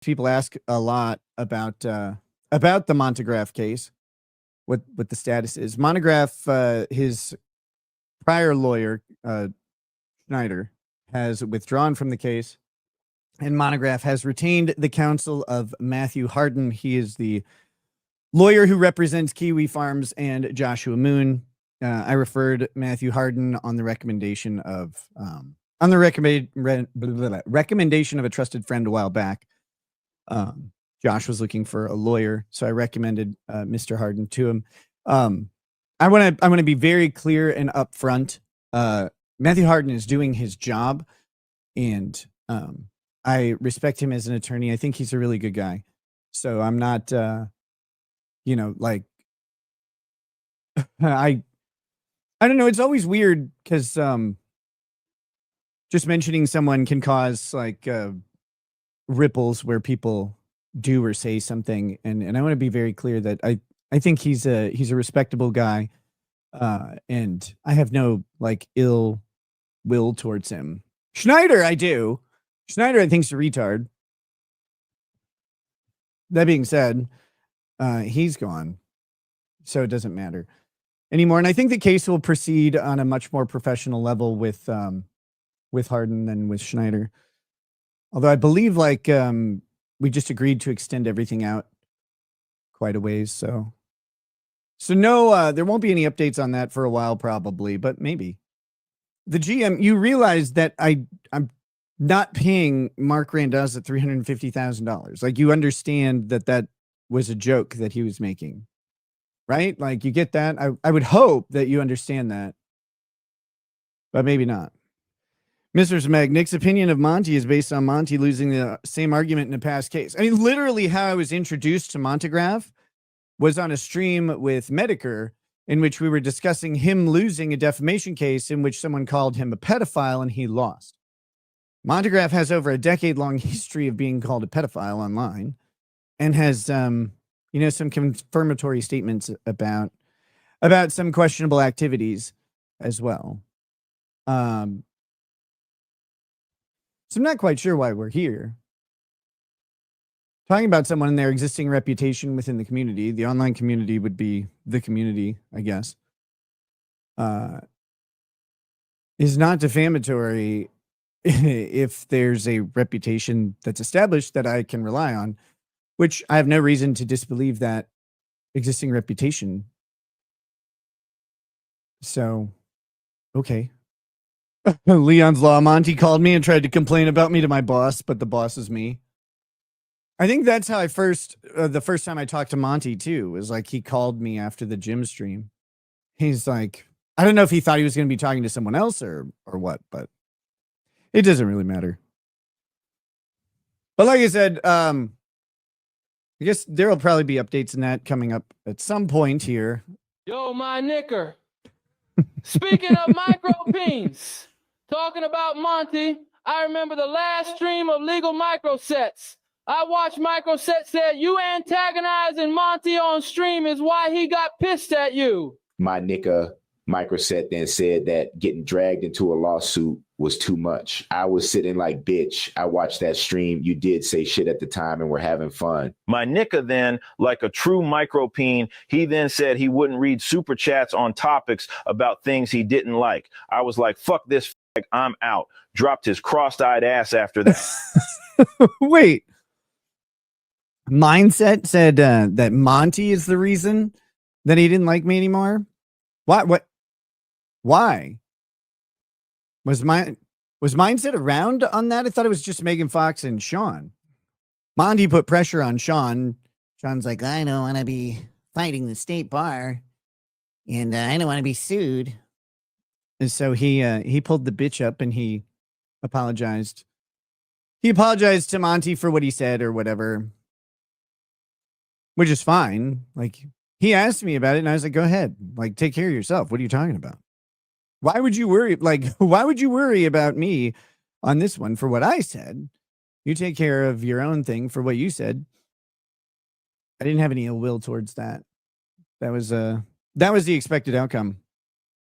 people ask a lot about the Montagraph case, what the status is. Montagraph, his prior lawyer, Schneider, has withdrawn from the case, and Montagraph has retained the counsel of Matthew Harden. He is the lawyer who represents Kiwi Farms and Joshua Moon. I referred Matthew Harden on the recommendation of recommendation of a trusted friend a while back. Josh was looking for a lawyer, so I recommended Mr. Harden to him. I want to be very clear and upfront. Matthew Harden is doing his job, and I respect him as an attorney. I think he's a really good guy. So I'm not, like I don't know. It's always weird because just mentioning someone can cause like ripples where people do or say something, and I want to be very clear that I think he's a respectable guy, and I have no like ill will towards him. Schneider, I do. Schneider, I think, is a retard. That being said, he's gone, so it doesn't matter anymore. And I think the case will proceed on a much more professional level with Harden than with Schneider. Although I believe like we just agreed to extend everything out quite a ways. So no, there won't be any updates on that for a while probably, but maybe. The GM, you realize that I'm not paying Mark Randazza $350,000. Like you understand that was a joke that he was making, right? Like you get that. I would hope that you understand that, but maybe not. Mr. Smeg, Nick's opinion of Monty is based on Monty losing the same argument in a past case. I mean, literally how I was introduced to Montagraph was on a stream with Medicare in which we were discussing him losing a defamation case in which someone called him a pedophile and he lost. Montagraph has over a decade-long history of being called a pedophile online and has, some confirmatory statements about some questionable activities as well. So I'm not quite sure why we're here. Talking about someone and their existing reputation within the community. The online community would be the community, I guess. Is not defamatory if there's a reputation that's established that I can rely on, which I have no reason to disbelieve that existing reputation. So, okay. Leon's Law. Monty called me and tried to complain about me to my boss, but the boss is me. I think that's how I the first time I talked to Monty too, was like he called me after the gym stream. He's like, I don't know if he thought he was going to be talking to someone else or what, but it doesn't really matter. But like I said, I guess there will probably be updates in that coming up at some point here. Yo, my knicker. Speaking of micro-peens, talking about Monty, I remember the last stream of Legal Microsets. I watched Microset said you antagonizing Monty on stream is why he got pissed at you. My nigga Microset then said that getting dragged into a lawsuit was too much. I was sitting like, bitch, I watched that stream. You did say shit at the time and we're having fun. My nigga then, like a true micropeen, he then said he wouldn't read super chats on topics about things he didn't like. I was like, fuck this, I'm out. Dropped his cross-eyed ass after that. Wait. Mindset said that Monty is the reason that he didn't like me anymore. What? Why? Was Mindset around on that? I thought it was just Megan Fox and Sean. Monty put pressure on Sean. Sean's like, I don't want to be fighting the state bar, and I don't want to be sued. And so he pulled the bitch up and he apologized. He apologized to Monty for what he said or whatever, which is fine. Like, he asked me about it and I was like, go ahead, like, take care of yourself. What are you talking about? Why would you worry? Like, why would you worry about me on this one for what I said? You take care of your own thing for what you said. I didn't have any ill will towards that. That was the expected outcome.